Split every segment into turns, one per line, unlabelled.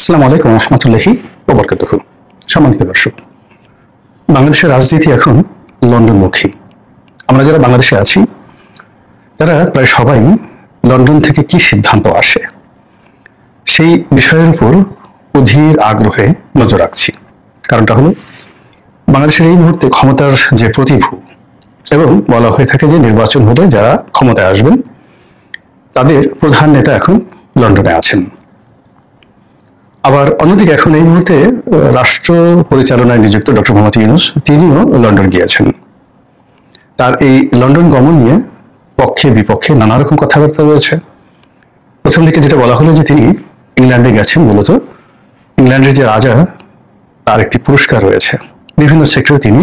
আসসালামু আলাইকুম রহমতুল্লাহি ওয়া বারাকাতুহু। সম্মানিত দর্শক, বাংলাদেশের রাজনীতি এখন লন্ডনমুখী। আমরা যারা বাংলাদেশে আছি তারা প্রায় সবাই লন্ডন থেকে কি সিদ্ধান্ত আসে সেই বিষয়ের উপর অধীর আগ্রহে নজর রাখছি। কারণটা হলো বাংলাদেশের এই মুহূর্তে ক্ষমতার যে প্রতিভূ, এবং বলা হয়ে থাকে যে নির্বাচন হলে যারা ক্ষমতায় আসবেন তাদের প্রধান নেতা এখন লন্ডনে আছেন। আবার অন্যদিকে এখন এই মুহূর্তে রাষ্ট্র পরিচালনায় নিযুক্ত ডক্টর মোহাম্মদ ইউনূস তিনিও লন্ডন গিয়েছেন। তার এই লন্ডন গমন নিয়ে পক্ষে বিপক্ষে নানা রকম কথাবার্তা রয়েছে। প্রথম দিকে যেটা বলা হলো যে তিনি ইংল্যান্ডে গেছেন, মূলত ইংল্যান্ডের যে রাজা তার একটি পুরস্কার রয়েছে, বিভিন্ন সেক্টরে তিনি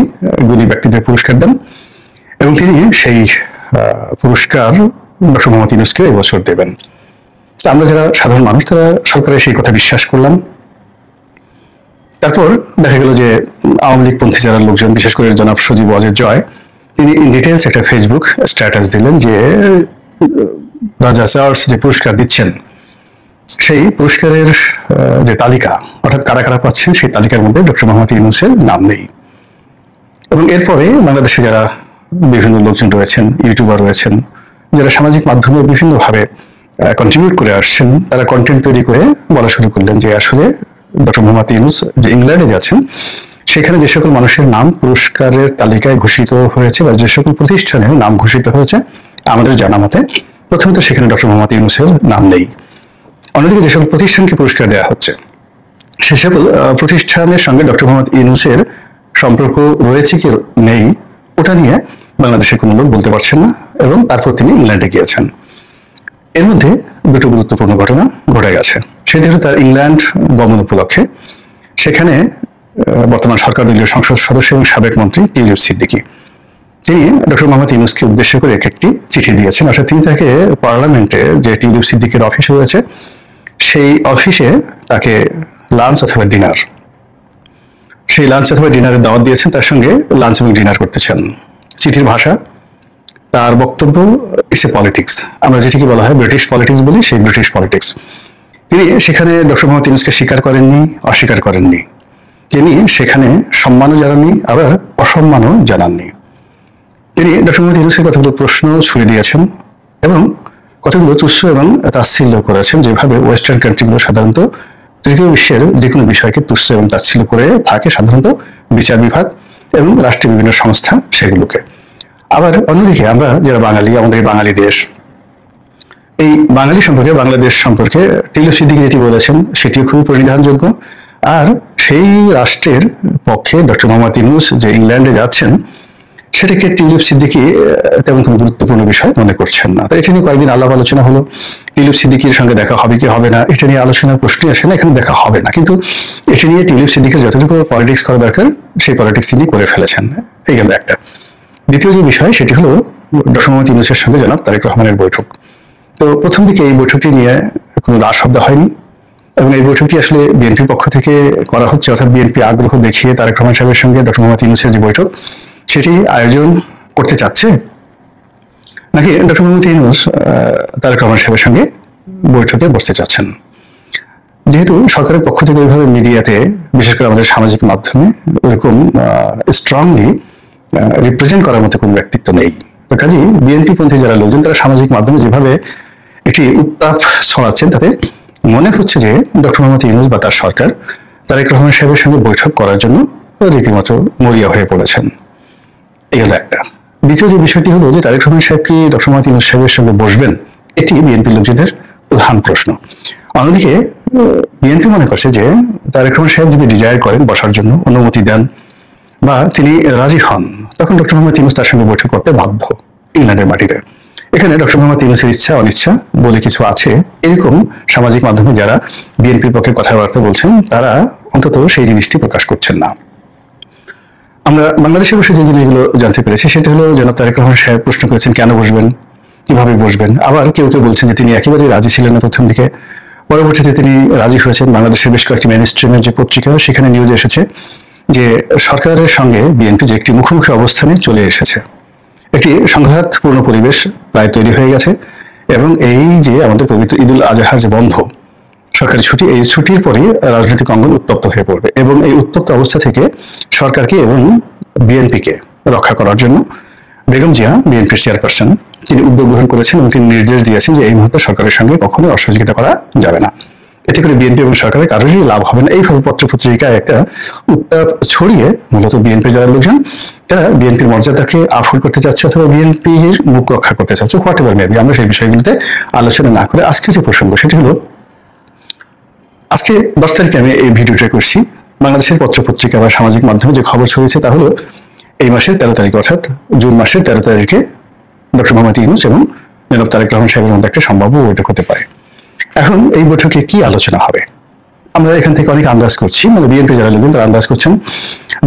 গুণী ব্যক্তিদের পুরস্কার দেন এবং তিনি সেই পুরস্কার ডক্টর মোহাম্মদ ইউনূসকে এবছর দেবেন। আমরা যারা সাধারণ মানুষ তারা সরকারের সেই কথা বিশ্বাস করলাম। তারপর দেখা গেল যে আওয়ামী লীগ পন্থী যারা লোকজন, বিশেষ করে জনাব সজীব ওয়াজেদ জয়, তিনি ইন ডিটেলস একটা ফেসবুক স্ট্যাটাস দিলেন যে রাজা চার্লস যে পুরস্কার দিচ্ছেন সেই পুরস্কারের যে তালিকা, অর্থাৎ কারা কারা পাচ্ছেন সেই তালিকার মধ্যে ডক্টর মোহাম্মদ ইউনূসের নাম নেই। এবং এরপরে বাংলাদেশে যারা বিভিন্ন লোকজন রয়েছেন, ইউটিউবার রয়েছেন, যারা সামাজিক মাধ্যমে বিভিন্নভাবে কন্ট্রিবিউট করে আসছেন, তারা কন্টেন্ট তৈরি করে বলা শুরু করলেন যে আসলে ডক্টর মোহাম্মদ ইউনূস যে ইংল্যান্ডে যাচ্ছেন সেখানে যে সকল মানুষের নাম পুরস্কারের তালিকায় ঘোষিত হয়েছে বা যে সকল প্রতিষ্ঠানের নাম ঘোষিত হয়েছে আমাদের জানা মতে প্রথমত সেখানে ডক্টর মোহাম্মদ ইউনূসের নাম নেই। অন্যদিকে যে সকল প্রতিষ্ঠানকে পুরস্কার দেওয়া হচ্ছে সে সকল প্রতিষ্ঠানের সঙ্গে ডক্টর মোহাম্মদ ইউনূসের সম্পর্ক রয়েছে কি নেই ওটা নিয়ে বাংলাদেশের কোনো লোক বলতে পারছেন না, এবং তারপর তিনি ইংল্যান্ডে গিয়েছেন। এর মধ্যে দুটো গুরুত্বপূর্ণ ঘটনা ঘটে গেছে। সেটি হলো তার ইংল্যান্ড গমন উপলক্ষে সেখানে বর্তমান সরকার দলীয় সংসদ সদস্য এবং সাবেক মন্ত্রী টিউলিপ সিদ্দিকী, তিনি ডক্টর মোহাম্মদ ইউনূসকে উদ্দেশ্য করে একটি চিঠি দিয়েছেন। অর্থাৎ তিনি তাকে পার্লামেন্টে যে টিউলিপ সিদ্দিকীর অফিস রয়েছে সেই অফিসে তাকে লাঞ্চ অথবা ডিনার, সেই লাঞ্চ অথবা ডিনারের দাওয়াত দিয়েছেন, তার সঙ্গে লাঞ্চ এবং ডিনার করতে চান। চিঠির ভাষা, তার বক্তব্য, ইটস এ পলিটিক্স, আমরা যেটিকে বলা হয় ব্রিটিশ পলিটিক্স বলি, সেই ব্রিটিশ পলিটিক্স। তিনি সেখানে ডক্টর মোহাম্মদ ইউনূসকে স্বীকার করেননি, অস্বীকার করেননি। তিনি সেখানে সম্মানও জানাননি, আবার অসম্মানও জানাননি। তিনি ডক্টর মোহাম্মদ ইউনূসের কতগুলো প্রশ্ন ছুড়ে দিয়েছেন এবং কতগুলো তুচ্ছ এবং তাচ্ছিল্য করেছেন, যেভাবে ওয়েস্টার্ন কান্ট্রিগুলো সাধারণত তৃতীয় বিশ্বের যে কোনো বিষয়কে তুচ্ছ এবং তাচ্ছিল্য করে থাকে, সাধারণত বিচার বিভাগ এবং রাষ্ট্রীয় বিভিন্ন সংস্থা সেগুলোকে। আবার অন্যদিকে আমরা যারা বাঙালি, আমাদের বাঙালি দেশ, এই বাঙালি সম্পর্কে, বাংলাদেশ সম্পর্কে টিউলিপ সিদ্দিকী যেটি বলেছেন সেটিও খুবই পরিধানযোগ্য। আর সেই রাষ্ট্রের পক্ষে ডক্টর মোহাম্মদ ইউনূস যে ইংল্যান্ডে যাচ্ছেন সেটাকে টিউলিপ সিদ্দিকী তেমন কোনো গুরুত্বপূর্ণ বিষয় মনে করছেন না। তো এটা নিয়ে কয়েকদিন আলাপ আলোচনা হলো, টিউলিপ সিদ্দিকীর সঙ্গে দেখা হবে কি হবে না এটা নিয়ে আলোচনার প্রশ্নই আসে না, এখানে দেখা হবে না। কিন্তু এটা নিয়ে টিউলিপ সিদ্দিকীর যতটুকু পলিটিক্স করা দরকার সেই পলিটিক্স তিনি করে ফেলেছেন। এই গেল একটা। দ্বিতীয় যে বিষয় সেটি হলো ডক্টর মোহাম্মদ ইউনূসের সঙ্গে জনাব তারেক রহমানের বৈঠক। তো প্রথম দিকে এই বৈঠকটি নিয়ে কোনো রাজ শব্দ হয়নি, এবং এই বৈঠকটি আসলে বিএনপির পক্ষ থেকে করা হচ্ছে, অর্থাৎ বিএনপি আগ্রহ দেখিয়ে তারেক রহমান সাহেবের সঙ্গে ডক্টর মোহাম্মদ ইউনূসের যে বৈঠক সেটি আয়োজন করতে চাচ্ছে, নাকি ডক্টর মোহাম্মদ ইউনূস তারেক রহমান সাহেবের সঙ্গে বৈঠকে বসতে চাচ্ছেন। যেহেতু সরকারের পক্ষ থেকে ওইভাবে মিডিয়াতে, বিশেষ করে আমাদের সামাজিক মাধ্যমে ওরকম স্ট্রংলি রিপ্রেজেন্ট করার মতো কোনো ব্যক্তিত্ব নেই, তো কাজেই বিএনপি পন্থী যারা লোকজন তারা সামাজিক মাধ্যমে যেভাবে একটি উত্তাপ ছড়াচ্ছেন তাতে মনে হচ্ছে যে ডক্টর মোহাম্মদ ইউনূস বা তার সরকার তারেক রহমান সাহেবের সঙ্গে বৈঠক করার জন্য রীতিমতো মরিয়া হয়ে পড়েছেন। এই হলো একটা। দ্বিতীয় যে বিষয়টি হলো যে তারেক রহমান সাহেব কি ডক্টর মোহাম্মদ ইউনূস সাহেবের সঙ্গে বসবেন, এটি বিএনপি লোকজনের প্রধান প্রশ্ন। অন্যদিকে বিএনপি মনে করছে যে তারেক রহমান সাহেব যদি ডিজায়ার করেন বসার জন্য, অনুমতি দেন বা তিনি রাজি হন, তখন ডক্টর মোহাম্মদ ইউনূস তার সঙ্গে বৈঠক করতে বাধ্য ইংল্যান্ডের মাটিতে। এখানে ডক্টর মোহাম্মদ ইউনূসের ইচ্ছা অনিচ্ছা বলে কিছু আছে, এরকম সামাজিক মাধ্যমে যারা বিএনপির পক্ষে কথাবার্তা বলছেন তারা অন্তত সেই জিনিসটি প্রকাশ করছেন না। আমরা বাংলাদেশে বসে যে জিনিসগুলো জানতে পেরেছি সেটা হলো জনাব তারেক রহমান সাহেব প্রশ্ন করেছেন কেন বসবেন, কিভাবে বসবেন। আবার কেউ কেউ বলছেন যে তিনি একেবারেই রাজি ছিলেন না প্রথম দিকে, পরবর্তীতে তিনি রাজি হয়েছেন। বাংলাদেশের বেশ কয়েকটি মেইন স্ট্রিমের যে পত্রিকা সেখানে নিউজ এসেছে যে সরকারের সঙ্গে বিএনপি যে একটি মুখোমুখি অবস্থানে চলে এসেছে, একটি সংঘাতপূর্ণ পরিবেশ প্রায় তৈরি হয়ে গেছে, এবং এই যে আমাদের পবিত্র ঈদুল আজহার যে বন্ধ সরকারি ছুটি, এই ছুটির পরে রাজনৈতিক অঙ্গন উত্তপ্ত হয়ে পড়বে এবং এই উত্তপ্ত অবস্থা থেকে সরকারকে এবং বিএনপিকে রক্ষা করার জন্য বেগম জিয়া, বিএনপির চেয়ারপারসন, তিনি উদ্যোগ গ্রহণ করেছেন এবং তিনি নির্দেশ দিয়েছেন যে এই মুহূর্তে সরকারের সঙ্গে কখনোই অসহযোগিতা করা যাবে না। এতে করে বিএনপি এবং সরকারের কারোরই লাভ হবে না। এইভাবে পত্রপত্রিকায় একটা উত্তাপ ছড়িয়ে মূলত বিএনপির যারা লোকজন, তারা বিএনপির মর্যাদাকে আফুল করতে চাচ্ছে অথবা বিএনপির মুখ রক্ষা করতে চাচ্ছে, হোয়াট এভার মেবি। আমরা সেই বিষয়গুলোতে আলোচনা না করে আজকের যে প্রসঙ্গ সেটি হলো, আজকে 10 তারিখে আমি এই ভিডিওটা করছি। বাংলাদেশের পত্রপত্রিকা বা সামাজিক মাধ্যমে যে খবর ছড়িয়েছে তা হলো এই মাসের 13 তারিখ অর্থাৎ জুন মাসের 13 তারিখে ডক্টর মোহাম্মদ ইউনূস এবং জনাব তারেক রহমান সাহেবের মধ্যে একটা সম্ভাব্য বৈঠক হতে পারে। এখন এই বৈঠকে কি আলোচনা হবে আমরা এখান থেকে অনেক আন্দাজ করছি, মানে বিএনপি যারা লোকজন তারা আন্দাজ করছেন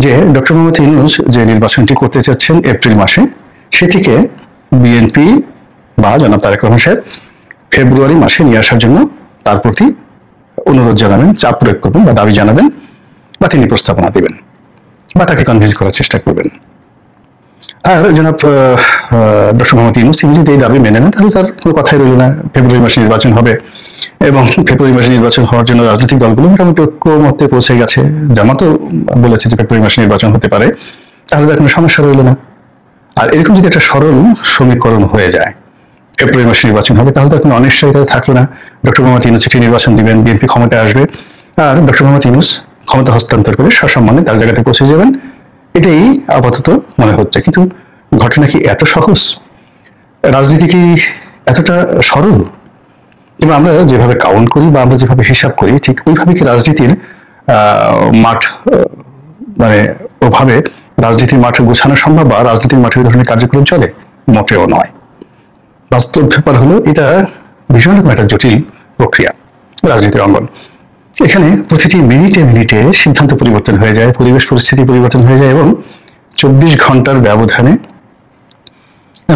যে ডক্টর মোহাম্মদ ইউনূস যে নির্বাচনটি করতে চাচ্ছেন এপ্রিল মাসে, সেটিকে বিএনপি বা জনাব তারেক রহমান সাহেব ফেব্রুয়ারি মাসে নিয়ে আসার জন্য তার প্রতি অনুরোধ জানাবেন, চাপ প্রয়োগ করবেন বা দাবি জানাবেন, বা তিনি প্রস্তাবনা দিবেন বা তাকে কনভিন্স করার চেষ্টা করবেন। আর জনাব ডক্টর মোহাম্মদ ইউনূস তিনি যদি এই দাবি মেনে নেন তাহলে তার কোনো কথাই রইল না, ফেব্রুয়ারি মাসে নির্বাচন হবে এবং ফেব্রুয়ারি মাসে নির্বাচন হওয়ার জন্য রাজনৈতিক দলগুলো মোটামুটি ঐক্যমত্যে পৌঁছে গেছে। জামাতও বলেছে যে ফেব্রুয়ারি মাসে নির্বাচন হতে পারে, তাহলে তার কোনো সমস্যা রইল না। আর এরকম যদি একটা সরল সমীকরণ হয়ে যায়, ফেব্রুয়ারি মাসে নির্বাচন হবে, তাহলে তার কোনো অনিশ্চয়তা থাকলো না। ডক্টর মোহাম্মদ ইউনূস চিঠি নির্বাচন দিবেন, বিএনপি ক্ষমতায় আসবে, আর ডক্টর মোহাম্মদ ইউনূস ক্ষমতা হস্তান্তর করে সসম্মানে তার জায়গাতে পৌঁছে যাবেন। এটাই আপাতত মনে হচ্ছে, কিন্তু ঘটনা কি এত সহজ? রাজনীতি কি এতটা সরল? এবং আমরা যেভাবে কাউন্ট করি বা আমরা যেভাবে হিসাব করি ঠিক ওইভাবে কি রাজনীতির মাঠ, মানে ওভাবে রাজনীতির মাঠে গোছানো সম্ভব বা রাজনীতির মাঠে ওই ধরনের কার্যক্রম চলে? মোটেও নয়। বাস্তব ব্যাপার হলো এটা ভীষণ রকম একটা জটিল প্রক্রিয়া রাজনীতির অঙ্গন। এখানে প্রতিটি মিনিটে মিনিটে সিদ্ধান্ত পরিবর্তন হয়ে যায়, পরিবেশ পরিস্থিতি পরিবর্তন হয়ে যায় এবং 24 ঘন্টার ব্যবধানে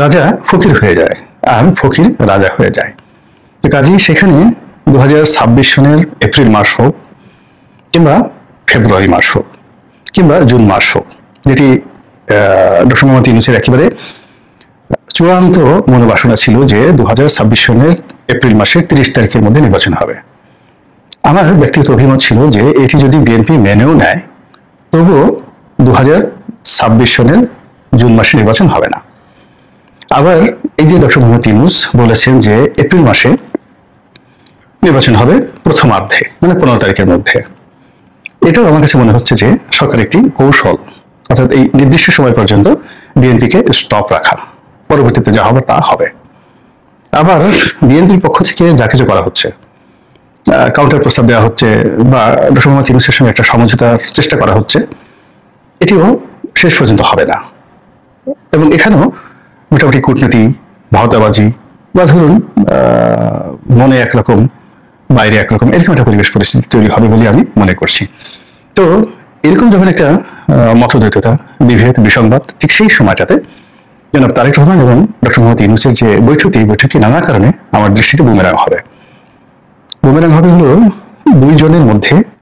রাজা ফকির হয়ে যায় আর ফকির রাজা হয়ে যায়। কাজেই সেখানে 2026 সনের এপ্রিল মাস হোক কিংবা ফেব্রুয়ারি মাস হোক কিংবা জুন মাস হোক, যেটি ডক্টর মোহাম্মদ ইউনূসের একেবারে চূড়ান্ত মনোবাসনা ছিল যে 2026 সনের এপ্রিল মাসের 30 তারিখের মধ্যে নির্বাচন হবে। আমার ব্যক্তিগত অভিমত ছিল যে এটি যদি বিএনপি মেনেও নেয় তবুও 2026 সনের জুন মাসে নির্বাচন হবে না। আবার এই যে ডক্টর মোহাম্মদ ইউনূস বলেছেন যে এপ্রিল মাসে নির্বাচন হবে প্রথমার্ধে, মানে 15 তারিখের মধ্যে, এটাও আমার কাছে মনে হচ্ছে যে সরকার একটি কৌশল, অর্থাৎ এই নির্দিষ্ট সময় পর্যন্ত বিএনপিকে স্টপ রাখা, পরবর্তীতে যা হবে তা হবে। আবার বিএনপির পক্ষ থেকে যা কিছু করা হচ্ছে, কাউন্টার প্রস্তাব দেওয়া হচ্ছে বা ডক্টর মোহাম্মদ ইউনূসের সঙ্গে একটা সমঝোতার চেষ্টা করা হচ্ছে, এটিও শেষ পর্যন্ত হবে না। এবং এখানেও মোটামুটি কূটনীতি, ভাওতাবাজি বা ধরুন মনে একরকম বাইরে একরকম এরকম একটা পরিবেশ পরিস্থিতি তৈরি হবে বলে আমি মনে করছি। তো এরকম যখন একটা মতদ্বৈততা, বিভেদ, বিসংবাদ, ঠিক সেই সময়টাতে জনাব তারেক রহমান এবং ডক্টর মোহাম্মদ ইউনূসের যে বৈঠকটি, বৈঠকটি নানা কারণে আমার দৃষ্টিতে বুমেরাং হবে। বুমেরাং হবে হলো দুইজনের মধ্যে